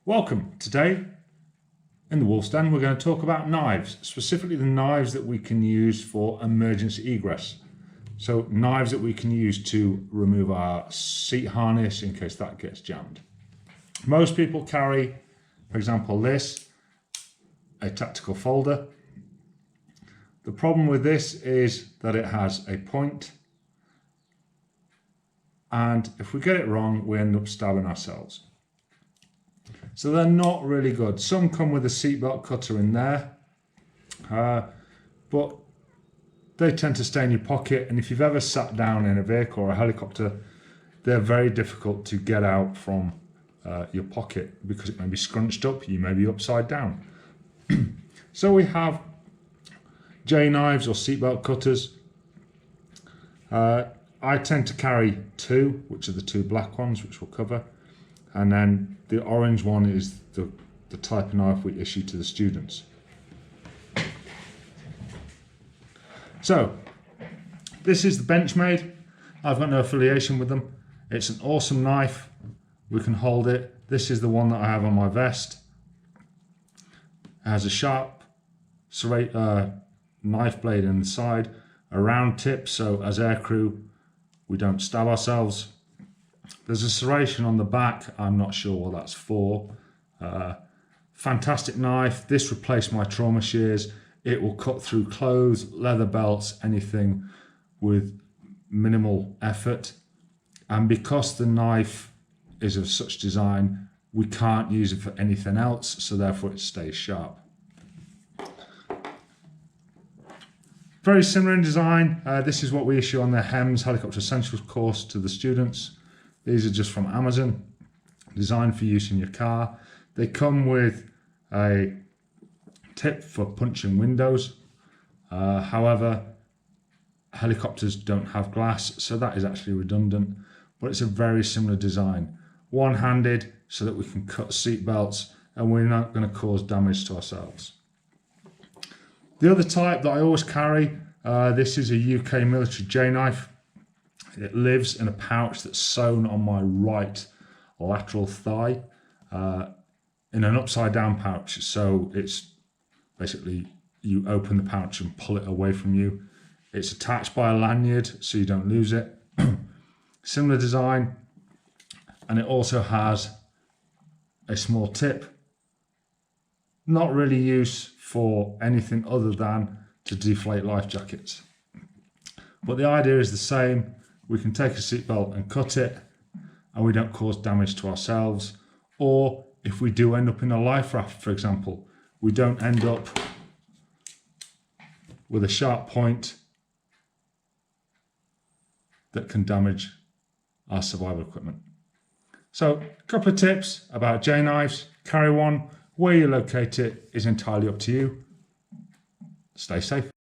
Welcome. Today in the Wolf's Den we're going to talk about knives, specifically the knives that we can use for emergency egress. So knives that we can use to remove our seat harness in case that gets jammed. Most people carry, for example, this, a tactical folder. The problem with this is that it has a point, and if we get it wrong we end up stabbing ourselves. So they're not really good. Some come with a seatbelt cutter in there, but they tend to stay in your pocket, and if you've ever sat down in a vehicle or a helicopter, they're very difficult to get out from your pocket because it may be scrunched up, you may be upside down. So we have J knives or seatbelt cutters. I tend to carry two, which are the two black ones, which we'll cover. And then the orange one is the type of knife we issue to the students. So, this is the Benchmade. I've got no affiliation with them. It's an awesome knife. We can hold it. This is the one that I have on my vest. It has a sharp knife blade in the side, a round tip, so as aircrew we don't stab ourselves. There's a serration on the back, I'm not sure what that's for. Fantastic knife. This replaced my trauma shears. It will cut through clothes, leather belts, anything with minimal effort. And because the knife is of such design, we can't use it for anything else, so therefore it stays sharp. Very similar in design. This is what we issue on the HEMS Helicopter Essentials course to the students. These are just from Amazon, designed for use in your car. They come with a tip for punching windows. However, helicopters don't have glass, so that is actually redundant, but it's a very similar design. One-handed, so that we can cut seat belts and we're not going to cause damage to ourselves. The other type that I always carry, this is a UK military J knife. It lives in a pouch that's sewn on my right lateral thigh, in an upside down pouch. So it's basically, you open the pouch and pull it away from you. It's attached by a lanyard so you don't lose it. Similar design, and it also has a small tip. Not really used for anything other than to deflate life jackets. But the idea is the same. We can take a seatbelt and cut it, and we don't cause damage to ourselves. Or if we do end up in a life raft, for example, we don't end up with a sharp point that can damage our survival equipment. So a couple of tips about J knives. Carry one. Where you locate it is entirely up to you. Stay safe.